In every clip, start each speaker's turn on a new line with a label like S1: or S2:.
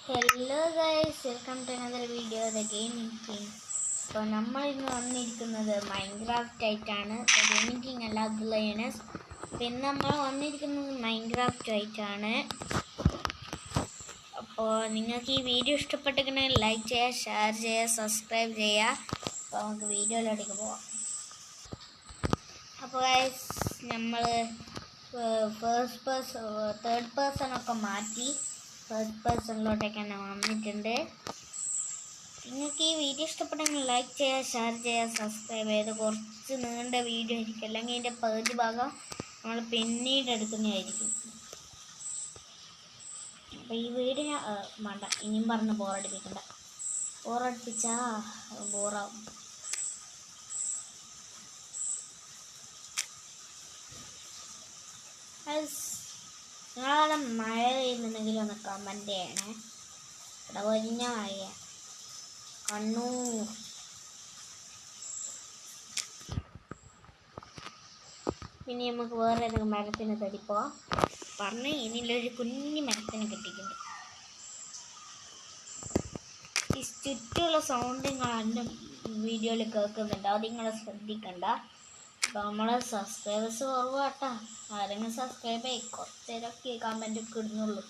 S1: Hello guys, welcome to another video the gaming king. അപ്പോൾ നമ്മൾ ഇന്ന് വന്നിരിക്കുന്നത് മൈൻക്രാഫ്റ്റ് ആയിട്ടാണ്. ഗെയിമിംഗ് കിങ് അല്ല, ലയണസ്. പിന്നെ നമ്മൾ വന്നിരിക്കുന്നത് മൈൻക്രാഫ്റ്റ് ആയിട്ടാണ്. അപ്പോൾ നിങ്ങൾക്ക് ഈ വീഡിയോ ഇഷ്ടപ്പെട്ടിട്ടുണ്ടെങ്കിൽ ലൈക്ക് ചെയ്യുക, ഷെയർ ചെയ്യുക, സബ്സ്ക്രൈബ് ചെയ്യുക. അപ്പോൾ നമുക്ക് വീഡിയോയിലേക്ക് പോവാം. അപ്പോൾ ഗൈസ്, നമ്മൾ തേർഡ് പേഴ്സൺ ഒക്കെ മാറ്റി ഫസ്റ്റ് പേഴ്സണിലോട്ടേക്കാണ് വന്നിട്ടുണ്ട്. നിങ്ങൾക്ക് ഈ വീഡിയോ ഇഷ്ടപ്പെട്ടെങ്കിൽ ലൈക്ക് ചെയ്യുക, ഷെയർ ചെയ്യുക, സബ്സ്ക്രൈബ് ചെയ്ത്. കുറച്ച് നീണ്ട വീഡിയോ ആയിരിക്കും, അല്ലെങ്കിൽ ഇതിൻ്റെ പകുതി ഭാഗം നമ്മൾ പിന്നീട് എടുക്കുന്നതായിരിക്കും. അപ്പോൾ ഈ വീഡിയോ വേണ്ട, ഇനിയും പറഞ്ഞ് ബോറടിപ്പിക്കണ്ട. ബോറടിപ്പിച്ചാൽ ബോറാവും. നിങ്ങളവിടെ മഴ പെയ്യുന്നുണ്ടെങ്കിൽ ഒന്ന് കമൻറ്റ് ചെയ്യണേ. ഇവിടെ വലിയ മഴ കണ്ണൂർ. പിന്നെ നമുക്ക് വേറെ ഏതെങ്കിലും മരത്തിന് തടിപ്പോ പറഞ്ഞ് ഇതിലൊരു കുഞ്ഞു മരത്തിന് കിട്ടിയിട്ടുണ്ട്. ഈ ചുറ്റുമുള്ള സൗണ്ട് നിങ്ങൾ എൻ്റെ വീഡിയോയിൽ കേൾക്കുന്നുണ്ട്, അത് നിങ്ങൾ ശ്രദ്ധിക്കണ്ട. അപ്പോൾ നമ്മളെ സബ്സ്ക്രൈബേഴ്സ് കുറവാട്ടാ. ആരെങ്കിലും സബ്സ്ക്രൈബ് ചെയ്യും, കുറച്ചേരൊക്കെ കമൻ്റ് ഒക്കെ ഇടുന്നുള്ളൂ.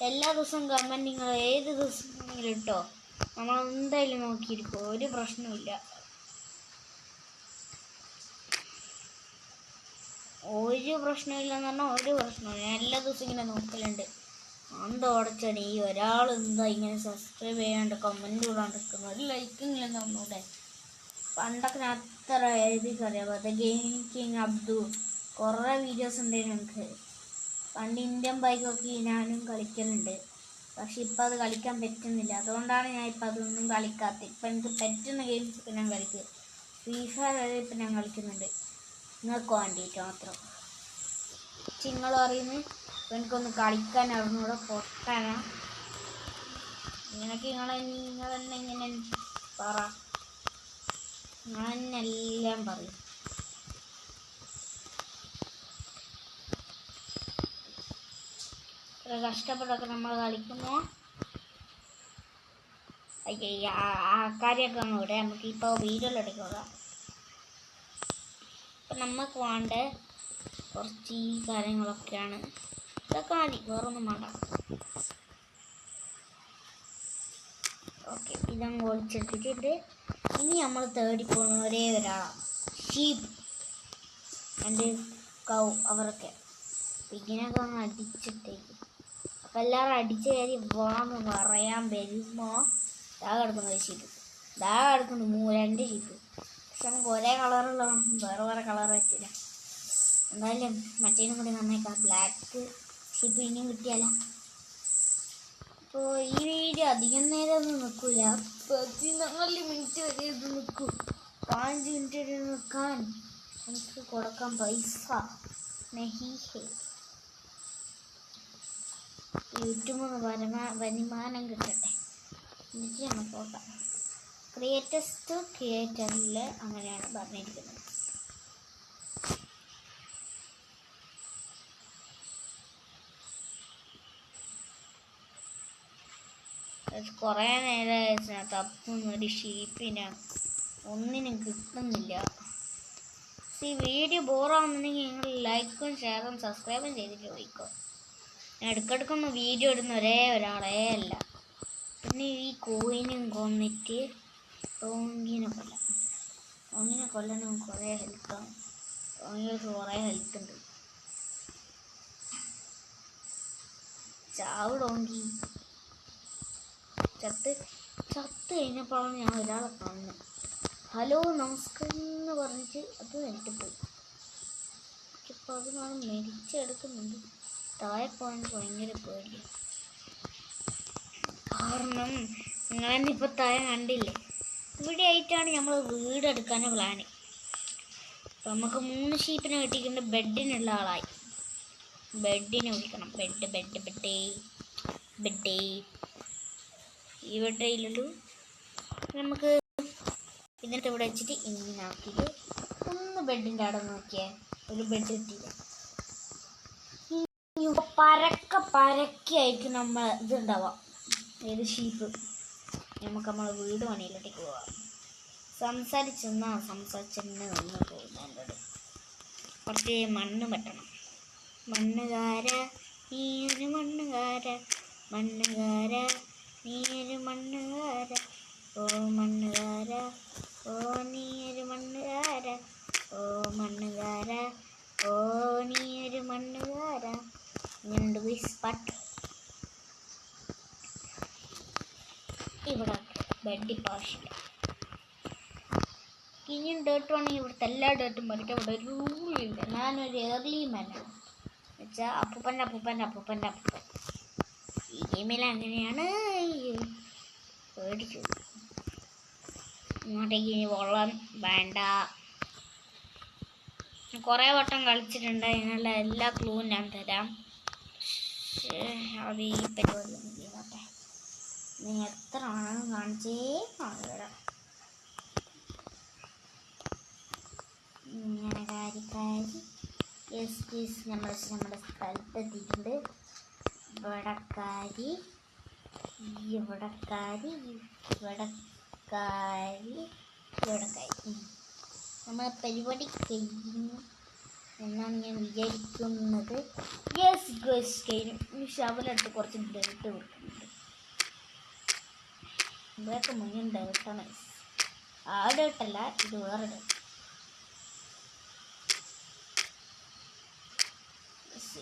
S1: എല്ലാ ദിവസവും കമൻറ്റ് നിങ്ങൾ ഏത് ദിവസം വേണമെങ്കിലും ഇട്ടോ, നമ്മൾ എന്തായാലും നോക്കിയിരിക്കും, ഒരു പ്രശ്നമില്ല. ഒരു പ്രശ്നമില്ലെന്ന് പറഞ്ഞാൽ ഒരു പ്രശ്നമില്ല. ഞാൻ എല്ലാ ദിവസവും ഇങ്ങനെ നോക്കലുണ്ട്. അന്തോടച്ചടി ഒരാൾ എന്താ ഇങ്ങനെ സബ്സ്ക്രൈബ് ചെയ്യാണ്ട് കമൻറ്റ് ഇടാണ്ടിരിക്കുന്നു, ഒരു ലൈക്കിങ്ങില്ലെന്ന് ഒന്നുകൂടെ. പണ്ടൊക്കെ ഞാൻ അത്ര എഴുതിക്കറിയാം. അത് ഗെയിമിംഗ് കിങ് അബ്ദു കുറേ വീഡിയോസ് ഉണ്ടായിരുന്നു എനിക്ക്. പണ്ട് ഇന്ത്യൻ ബൈക്കൊക്കെ ഞാനും കളിക്കലുണ്ട്. പക്ഷെ ഇപ്പം അത് കളിക്കാൻ പറ്റുന്നില്ല. അതുകൊണ്ടാണ് ഞാൻ ഇപ്പം അതൊന്നും കളിക്കാത്തത്. ഇപ്പം എനിക്ക് പറ്റുന്ന ഗെയിംസ് ഒക്കെ ഞാൻ കളിക്കും. ഫ്രീ ഫയർ വരെ ഇപ്പം ഞാൻ കളിക്കുന്നുണ്ട്, നിങ്ങൾക്ക് വേണ്ടിയിട്ട് മാത്രം. നിങ്ങൾ പറയുന്നത് ഇപ്പം എനിക്കൊന്ന് കളിക്കാൻ അറിഞ്ഞൂടെ, പൊട്ടാനാ. ഇങ്ങനെയൊക്കെ നിങ്ങൾ തന്നെ ഇങ്ങനെ പറ, ഞാനെല്ലാം പറയും. കഷ്ടപ്പെട്ടൊക്കെ നമ്മൾ കളിക്കുന്നു. ആ കാര്യമൊക്കെ അങ്ങ് ഇവിടെ നമുക്കിപ്പോൾ വീഡിയോയിലെടുക്കുക. ഇപ്പം നമുക്ക് വേണ്ട കുറച്ച് ഈ കാര്യങ്ങളൊക്കെയാണ്. ഇതൊക്കെ മതി, വേറൊന്നും വേണ്ട. ഓക്കെ, ഇതങ്ങ് ഒളിച്ചെടുത്തിട്ടുണ്ട്. ഇനി നമ്മൾ തേടി പോകുന്ന ഒരേ ഒരാളാണ്, ഷീപ്പ് ആൻഡ് കൗ. അവരൊക്കെ ഇങ്ങനെയൊക്കെ അങ്ങ് അടിച്ചിട്ടേക്കും. അപ്പം എല്ലാവരും അടിച്ച കയറി വാന്ന് പറയാൻ വരുമ്പോൾ ദാ കിടക്കുന്ന ഷീപ്പ്, ദാ കിടക്കുന്നു രണ്ട് ഷീപ്പ്. പക്ഷെ നമുക്ക് ഒരേ കളറുള്ള വേറെ വേറെ കളർ പറ്റില്ല. എന്തായാലും മറ്റേനും കൂടി നന്നേക്കാം. ബ്ലാക്ക് ഷീപ്പ് ഇനിയും കിട്ടിയാലോ. അപ്പോൾ ഈ വീഡിയോ അധികം നേരം ഒന്നും നിൽക്കില്ല, 14 മിനിറ്റ് വരെ ഇത് നിൽക്കും. 5 മിനിറ്റ് വരെ നിൽക്കാൻ എനിക്ക് കൊടുക്കാൻ പൈസ നഹി ഹേ. യൂട്യൂബിൽ വരുമാനം കിട്ടട്ടെ, എന്നിട്ട് ഞാൻ പോകാം. ക്രിയേറ്റസ്റ്റ് ക്രിയേറ്ററിൽ അങ്ങനെയാണ് പറഞ്ഞിരിക്കുന്നത്. കുറേ നേരമായി തപ്പുന്ന ഒരു ഷീപ്പിനെ ഒന്നിനും കിട്ടുന്നില്ല. ഈ വീഡിയോ ബോറാവുന്നുണ്ടെങ്കിൽ നിങ്ങൾ ലൈക്കും ഷെയറും സബ്സ്ക്രൈബും ചെയ്തിട്ട് പോയിക്കോ. ഞാൻ ഇടയ്ക്കിടയ്ക്കൊന്നും വീഡിയോ ഇടുന്ന ഒരേ ഒരാളേ അല്ല. പിന്നെ ഈ കോയിനും കൊന്നിട്ട് ടോങ്ങിനെ കൊല്ലാനും കുറേ ഹെൽത്താണ്. ടോങ്ങിക്ക് കുറേ ഹെൽത്ത് ഉണ്ട്. ചാവ് ടോങ്കി. ചത്ത് കഴിഞ്ഞപ്പോഴാണ് ഞാൻ ഒരാളെ കാണുന്നത്. ഹലോ നമസ്കാരം എന്ന് പറഞ്ഞിട്ട് അത് എന്നിട്ട് പോയി. ഇപ്പോൾ അത് ഞാൻ മരിച്ചെടുക്കുന്നുണ്ട്. താഴെ പോകാൻ ഭയങ്കര പേടിയാണ്. കാരണം നിങ്ങളെന്നിപ്പോൾ താഴെ കണ്ടില്ലേ, ഇവിടെ ആയിട്ടാണ് നമ്മൾ വീടെടുക്കാൻ പ്ലാന്. അപ്പം നമുക്ക് 3 ഷീപ്പിനെ കിട്ടിയിട്ടുണ്ട്. ബെഡിനുള്ള ആളായി. ബെഡിനെ വിളിക്കണം. ബെഡ് ഈ ബെഡയിലുള്ളൂ. നമുക്ക് ഇതിനകത്ത് ഇവിടെ വെച്ചിട്ട് ഇങ്ങനെ ആക്കിയിട്ട് ഒന്ന് ബെഡിൻ്റെ അവിടെ നോക്കിയേ, ഒരു ബെഡ് കിട്ടിയില്ല. പരക്കെ ആയിരിക്കും നമ്മൾ ഇതുണ്ടാവുക. ഏത് ഷീപ്പ്. നമുക്ക് നമ്മളെ വീട് പണിയിലോട്ടേക്ക് പോവാം. സംസാരിച്ചെന്നാ സംസാരിച്ചെന്നെ നിന്ന് പോകുന്നു. എന്നോട് കുറച്ച് മണ്ണ് വെട്ടണം. മണ്ണുകാര നീയൊരു മണ്ണുകാര, മണ്ണുകാര നീയൊരു മണ്ണുകാര, ഓ മണ്ണുകാര ഓ നീയൊരു മണ്ണുകാര, ഓ മണ്ണുകാര ഓ നീയൊരു മണ്ണുകാര. ഇങ്ങനെയുണ്ട് വിസ്പാട്ട്. ഇവിടെ ബെഡിപ്പോൾ ആവശ്യമില്ല. ഇനിയും ഡേർട്ട് വേണമെങ്കിൽ ഇവിടുത്തെ എല്ലാ ഡേർട്ടും പറിക്കാൻ ഇവിടെ ഒരു റൂളില്ല. ഞാനൊരു ഏർലി മാനാണ് വെച്ചാൽ അപ്പൂപ്പൻ്റെ അപ്പൂപ്പൻ്റെ അപ്പൂപ്പൻ്റെ അപ്പൂപ്പൻ. ഈ ഗെയിമിൽ അങ്ങനെയാണ്. പേടിച്ചു. ഇങ്ങോട്ടേക്ക് ഇനി വെള്ളം വേണ്ട. കുറേ വട്ടം കളിച്ചിട്ടുണ്ട്. അതിനുള്ള എല്ലാ ക്ലൂവും ഞാൻ തരാം. അത് ഈ പരിപാടി ഒന്നും ചെയ്യട്ടെ. നീ എത്ര ആണെന്ന് കാണിച്ചേ കാണിടാം. ഇങ്ങനെ കാര്യക്കാരി നമ്മുടെ സ്ഥലത്തെത്തിയിട്ടുണ്ട്. ഇവിടക്കാരി ഇവിടക്കാരി ഇവിടക്കാരി ഇവിടക്കാരി. നമ്മളെ പരിപാടി കഴിഞ്ഞു എന്നാണ് ഞാൻ വിചാരിക്കുന്നത്. യെസ് ഗസ് കഴിഞ്ഞു. ഈ ഷവലെടുത്ത് കുറച്ച് ഡേർട്ട് കൊടുക്കുന്നുണ്ട്. ഇവിടെയൊക്കെ മുന്നിൽ ഡേർട്ടാണ്. ആ ഡേർട്ടല്ല, ഇത് വേറെ ഡേർട്ട്.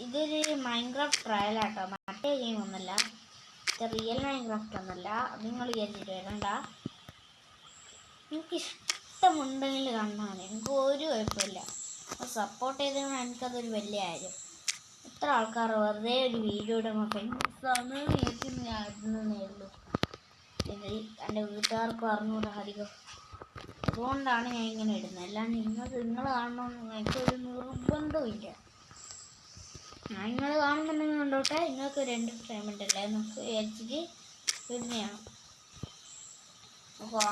S1: ഇതൊരു മൈൻക്രാഫ്റ്റ് ട്രയലാട്ടോ, മറ്റേ ഗെയിം ഒന്നല്ല. ഇത് റിയൽ മൈൻക്രാഫ്റ്റ് ഒന്നല്ല. നിങ്ങൾ വിചാരിച്ചിട്ട് വരണ്ട. എനിക്കിഷ്ടമുണ്ടെങ്കിൽ കണ്ടാൽ എനിക്ക് ഒരു കുഴപ്പമില്ല. സപ്പോർട്ട് ചെയ്തത് എനിക്കതൊരു വലിയ കാര്യം. എത്ര ആൾക്കാർ വെറുതെ ഒരു വീഡിയോ ഇടുമ്പോൾ ഫേമസാണ് ഇടുന്നേ ഉള്ളൂ. എൻ്റെ വീട്ടുകാർക്ക് അറിഞ്ഞൂടാ അധികം. അതുകൊണ്ടാണ് ഞാൻ ഇങ്ങനെ ഇടുന്നത്. അല്ലാണ്ട് നിങ്ങൾ കാണണമെന്ന് എനിക്കൊരു നിർബന്ധമില്ല. ഞാൻ നിങ്ങൾ കാണുന്നുണ്ടെങ്കിൽ കണ്ടോട്ടെ. നിങ്ങൾക്ക് ഒരു എൻ്റർടൈൻമെൻ്റ് അല്ലേ എന്നൊക്കെ വിചാരിച്ചിട്ട് ഇടുന്നതാണ്.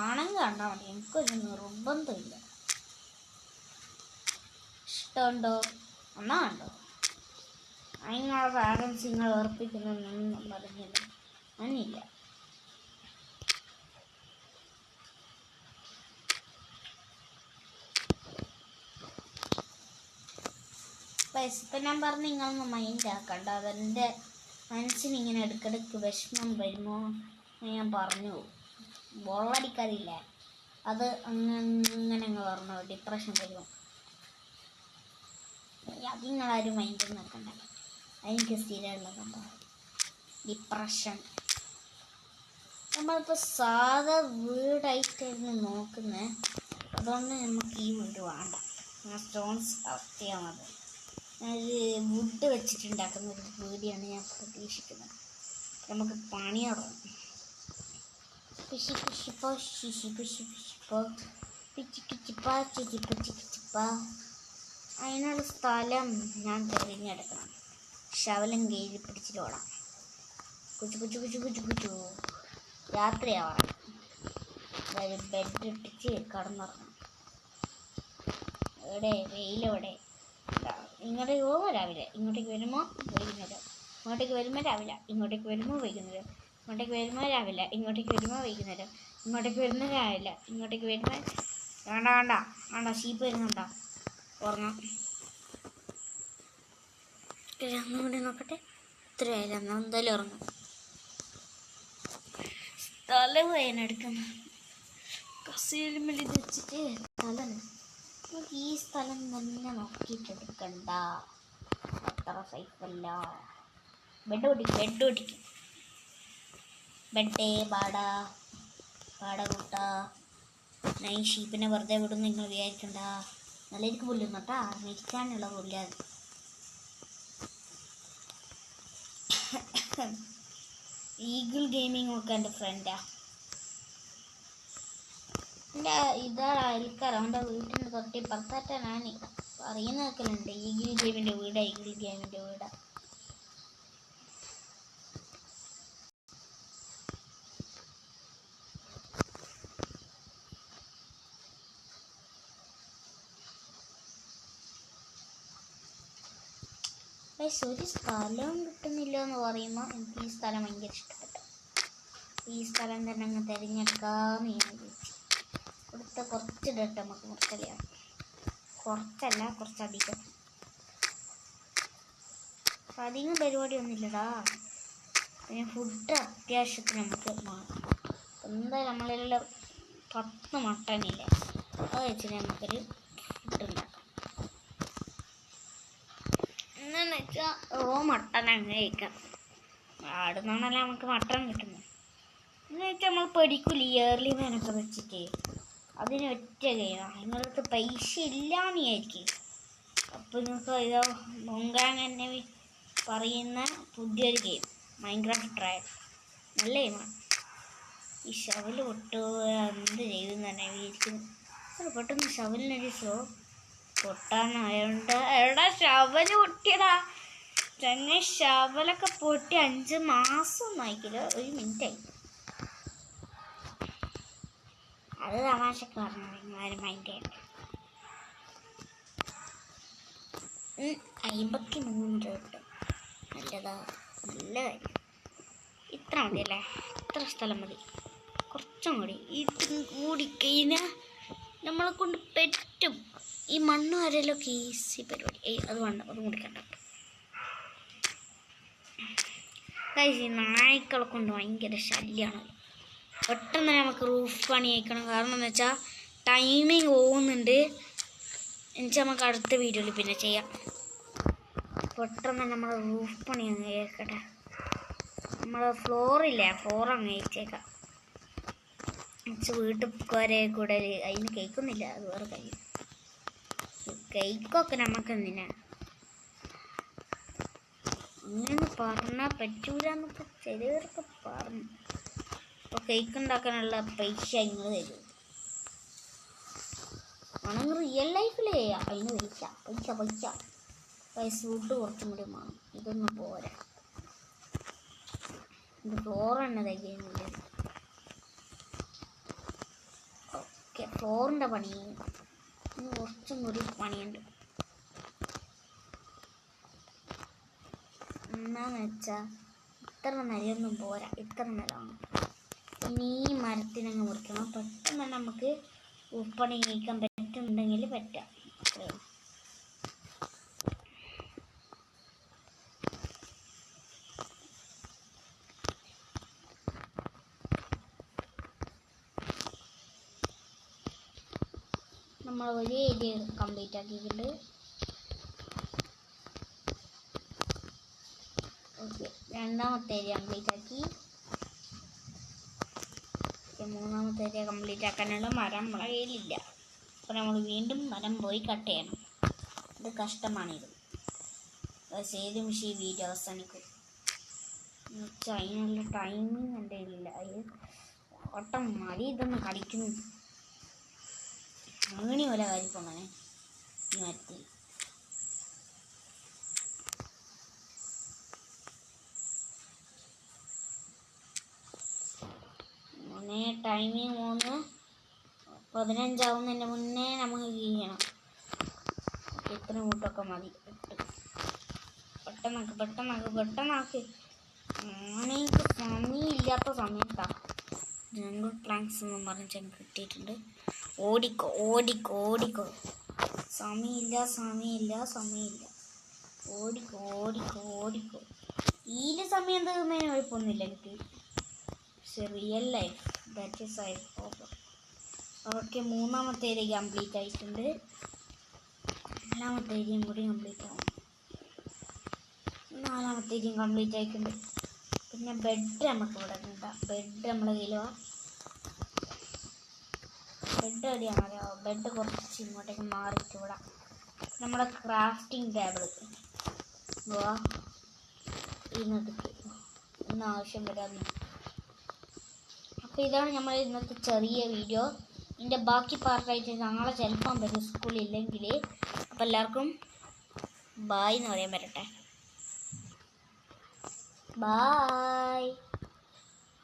S1: ആണെങ്കിൽ കണ്ടാൽ മതി. എനിക്കൊരു നിർബന്ധമില്ല. ഇഷ്ടമുണ്ടോ എന്നാ കണ്ടോ. നിങ്ങളെ പാരൻസ് നിങ്ങൾ ഉറപ്പിക്കുന്നൊന്നും പറഞ്ഞില്ല. ഞാനില്ല. ഇപ്പം ഞാൻ പറഞ്ഞ് നിങ്ങളൊന്ന് മൈൻഡ് ആക്കണ്ട. അതെൻ്റെ മനസ്സിന് ഇങ്ങനെ ഇടയ്ക്കിടയ്ക്ക് വിഷമം വരുമോ എന്ന് ഞാൻ പറഞ്ഞു. ബോളടിക്കാതില്ല. അത് അങ്ങനെ അങ്ങ് പറഞ്ഞു ഡിപ്രഷൻ വരും. അത് നിങ്ങളാരും മൈൻഡ് നോക്കണ്ട. അതെനിക്ക് സ്ഥിരമുള്ളതുണ്ടോ ഡിപ്രഷൻ. നമ്മളിപ്പോൾ സാധാ വീടായിട്ടായിരുന്നു നോക്കുന്നത്. അതുകൊണ്ട് നമുക്ക് ഈ വീട് വേണ്ട. സ്റ്റോൺസ് കളക്ട് ചെയ്യാൻ മതി. ഒരു വുഡ് വെച്ചിട്ടുണ്ടാക്കുന്ന ഒരു വീടിയാണ് ഞാൻ പ്രതീക്ഷിക്കുന്നത്. നമുക്ക് പണി തുടങ്ങും. പിശി പിശിപ്പോ ശിശി പിശി പിശിപ്പോ പിച്ചി പിച്ചിപ്പ ചിച്ചിപ്പ ചിച്ചിപ്പ. അതിനുള്ള സ്ഥലം ഞാൻ തിരഞ്ഞെടുക്കണം. ശവലം കയ്യിൽ പിടിച്ചിട്ട് ഓടാം. കുച്ചു കുച്ചു കുച്ചു കുച്ചു കുച്ചു. രാത്രിയാവണം. അതായത് ബെഡ് ഇട്ടിച്ച് കടന്നുറങ്ങണം. എവിടെ വെയിലെവിടെ. ഇങ്ങോട്ടേക്ക് പോകുമ്പോൾ രാവിലെ, ഇങ്ങോട്ടേക്ക് വരുമ്പോൾ വൈകുന്നേരം, ഇങ്ങോട്ടേക്ക് വരുമ്പോൾ രാവിലെ, ഇങ്ങോട്ടേക്ക് വരുമ്പോൾ വൈകുന്നേരം, ഇങ്ങോട്ടേക്ക് വരുമ്പോൾ രാവിലെ, ഇങ്ങോട്ടേക്ക് വരുമ്പോൾ വൈകുന്നേരം, ഇങ്ങോട്ടേക്ക് വരുമ്പോൾ രാവിലെ, ഇങ്ങോട്ടേക്ക് വരുമ്പോൾ വേണ്ട വേണ്ട വേണ്ട. ഷീപ്പ് വരുന്നുണ്ടോ? ഉറങ്ങാം. ഒന്നും കൂടി നോക്കട്ടെ. ഇത്രയായില്ല. എന്നാൽ എന്തായാലും ഉറങ്ങാം. സ്ഥലം വേനെടുക്കണം. കസേരമേൽ ഇത് വെച്ചിട്ട് സ്ഥലം നമുക്ക് ഈ സ്ഥലം തന്നെ നോക്കിയിട്ടെടുക്കണ്ട. അത്ര സേഫല്ല. ബെഡ് ഓടിക്കും. ബെഡേ പാടാ കൂട്ടാ. ഞാൻ ഈ ഷീപ്പിനെ വെറുതെ വിടുന്നു നിങ്ങൾ വിചാരിക്കണ്ട. നല്ല എനിക്ക് പുല്ലുന്നു കേട്ടാ. മരിക്കാനുള്ള പുല്ലാത്. ഈഗിൾ ഗെയിമിംഗ് ഒക്കെ എൻ്റെ ഫ്രണ്ടാ. എൻ്റെ ഇതാ അയൽക്കാർ. അവൻ്റെ വീട്ടിൻ്റെ തൊട്ടി പുറത്തായിട്ടാ ഞാൻ പറയുന്ന കേൾക്കലുണ്ട്. ഈഗിൾ ഗെയിമിൻ്റെ വീടാ. ഒരു സ്ഥലവും കിട്ടുന്നില്ല എന്ന് പറയുമ്പോൾ എനിക്ക് ഈ സ്ഥലം ഭയങ്കര ഇഷ്ടപ്പെട്ടു. ഈ സ്ഥലം തന്നെ അങ്ങ് തിരഞ്ഞെടുക്കാമെന്ന് ഞാൻ വിചാരിച്ചു. ഇവിടുത്തെ കുറച്ചിടട്ടെ നമുക്ക് മുറിച്ചറിയാം. കുറച്ചല്ല, കുറച്ചധികം. അധികം പരിപാടിയൊന്നുമില്ലടാ. പിന്നെ ഫുഡ് അത്യാവശ്യത്തിന് നമുക്ക് വേണം. എന്തായാലും നമ്മളെല്ലാം 10 മട്ടനില്ലേ, അത് വെച്ചിട്ട് നമുക്കൊരു ഫുഡ് ഉണ്ടാക്കാം. എന്താണെന്ന് വെച്ചാൽ മട്ടൻ അങ്ങനെ കഴിക്കാം. ആടുന്നാണല്ലോ നമുക്ക് മട്ടൻ കിട്ടുന്നത്. എന്ന് വെച്ചാൽ നമ്മൾ പഠിക്കില്ല ഇയർലി മാനൊക്കെ വെച്ചിട്ട് അതിന് ഒറ്റ ഗെയിം. നിങ്ങൾക്ക് പൈസ ഇല്ലാന്ന് വിചാരിക്കും. അപ്പോൾ നിങ്ങൾക്ക് ഇതോ മൊങ്കാങ് എന്നെ പറയുന്ന പുതിയൊരു ഗെയിം മൈൻക്രാഫ്റ്റ് ട്രയൽ നല്ല ഗെയിമാണ്. ഈ ഷവല് പൊട്ടോ എന്ത് ചെയ്തെന്ന് തന്നെ വിചാരിക്കുന്നു. അത് പെട്ടെന്ന് ഷവലിനൊരു ഷോ പൊട്ടാനായോണ്ട് എവിടെ ഷവല് പൊട്ടിയടാ തന്നെ. ഷവലൊക്കെ പൊട്ടി 5 മാസമൊന്നും ആയിക്കില്ല, 1 മിനിറ്റായി. അത് തമാശക്ക് പറഞ്ഞു, ആരും മൈൻഡ് ചെയ്യണ്ട. 53 രൂപ കിട്ടും. നല്ലതാ, നല്ല കാര്യം. ഇത്ര മതിയല്ലേ? ഇത്ര സ്ഥലം മതി. കുറച്ചും കൂടി ഇത് കൂടി കഴിഞ്ഞാൽ നമ്മളെ കൊണ്ട് പറ്റും. ഈ മണ്ണ് വരലൊക്കെ ഈസി പരിപാടി. അത് വേണ്ട, അത് മുടിക്കണ്ട. ഈ നായ്ക്കളെ കൊണ്ട് ഭയങ്കര ശല്യമാണ്. പെട്ടെന്ന് നമുക്ക് റൂഫ് പണി അയക്കണം. കാരണം എന്ന് വെച്ചാൽ ടൈമിങ് പോകുന്നുണ്ട്. എന്നുവെച്ചാൽ നമുക്ക് അടുത്ത വീഡിയോയിൽ പിന്നെ ചെയ്യാം. പെട്ടെന്ന് നമ്മൾ റൂഫ് പണി അങ്ങ് കേൾക്കട്ടെ. നമ്മൾ ഫ്ലോറില്ലേ, ഫ്ലോർ അങ്ങ് അയച്ചേക്കാം. വീട്ടിൽ വരെ കൂടെ അതിന് കേൾക്കുന്നില്ല. അത് വേറെ കാര്യം. കേക്കൊക്കെ നമുക്ക് എന്തിനാ അങ്ങനെ പറഞ്ഞാൽ പറ്റൂല എന്നൊക്കെ ചിലവരൊക്കെ പറഞ്ഞു. അപ്പോൾ കേക്ക് ഉണ്ടാക്കാനുള്ള പൈസ നിങ്ങൾ തരും. ആണെങ്കിൽ റിയൽ ലൈഫിൽ ചെയ്യാം. അതിന് പൈസ ഫുഡ് കുറച്ചും കൂടി വേണം. ഇതൊന്നും പോരാ. ഇത് ഫ്ലോർ തന്നെ തയ്ക്കുന്നില്ല. ഓക്കെ, ഫ്ലോറിൻ്റെ പണി ഇനി കുറച്ചും കൂടി പണിയുണ്ട്. എന്താന്ന് വെച്ചാൽ ഇത്ര നിലയൊന്നും പോരാ, ഇത്ര നിലമാണ്. ഇനി ഈ മരത്തിനങ്ങ് മുറിക്കണം. പെട്ടെന്ന് നമുക്ക് ഉപ്പണി കഴിക്കാൻ പറ്റുന്നുണ്ടെങ്കിൽ പറ്റാം. നമ്മൾ ഒരു ഏരിയ കംപ്ലീറ്റ് ആക്കിയിട്ടുണ്ട്. ഓക്കെ, രണ്ടാമത്തെ ഏരിയ കംപ്ലീറ്റ് ആക്കി. മൂന്നാമത്തെ ഏരിയ കംപ്ലീറ്റ് ആക്കാനുള്ള മരം നമ്മളെ കയ്യിലില്ല. അപ്പോൾ നമ്മൾ വീണ്ടും മരം പോയി കട്ട് ചെയ്യണം. ഇത് കഷ്ടമാണിത്. ഏത് മിഷി വീഡിയോ അവസാനിക്കും. അതിനുള്ള ടൈമിങ് എൻ്റെ കയ്യിലില്ല. അത് ഒട്ടം മടി ഇതൊന്ന് കളിക്കുന്നു. അങ്ങനെ പോലെ കാര്യപ്പോൾ അങ്ങനെ ഈ മരത്തിൽ ടൈമിങ് 3:15 ആവുന്നതിൻ്റെ മുന്നേ നമുക്ക് ചെയ്യണം. ഇത്ര കൂട്ടൊക്കെ മതി. പെട്ടെന്നാക്ക്. ആണെങ്കിൽ സമയമില്ലാത്ത സമയത്താണ് ജംഗിൾ പ്ലാങ്ക്സ് എന്ന് പറഞ്ഞ് ചെന്ന് കിട്ടിയിട്ടുണ്ട്. ഓടിക്കോ. സമയമില്ല. ഓടിക്കോ. ഈല് സമയം തീർന്നതിന് കുഴപ്പമൊന്നുമില്ല എനിക്ക്. Real life that is I problem. അവർക്ക് മൂന്നാമത്തെ ഏരിയ കംപ്ലീറ്റ് ആയിട്ടുണ്ട്. നാലാമത്തെ ഏരിയയും കൂടി കംപ്ലീറ്റ് ആവും. നാലാമത്തെ ഏരിയയും കംപ്ലീറ്റ് ആയിട്ടുണ്ട്. പിന്നെ ബെഡ് നമുക്ക് ഇവിടെ ഉണ്ടാ. ബെഡ് നമ്മളെ കയ്യിലോ. ബെഡ് എവിടെയാണോ? ബെഡ് കുറച്ച് ഇങ്ങോട്ടേക്ക് മാറിയിട്ട് വിടാം. നമ്മുടെ ക്രാഫ്റ്റിംഗ് ടേബിൾ ഇന്നത്തേക്ക് ഇന്ന് ആവശ്യം വരാമെന്ന്. അപ്പോൾ ഇതാണ് നമ്മൾ ഇന്നത്തെ ചെറിയ വീഡിയോ. ഇതിൻ്റെ ബാക്കി പാർട്ടായിട്ട് നാളെ ചിലപ്പം വരും സ്കൂളില്ലെങ്കിൽ. അപ്പോൾ എല്ലാവർക്കും ബായ് എന്ന് പറയാൻ പറ്റട്ടെ. ബായ്.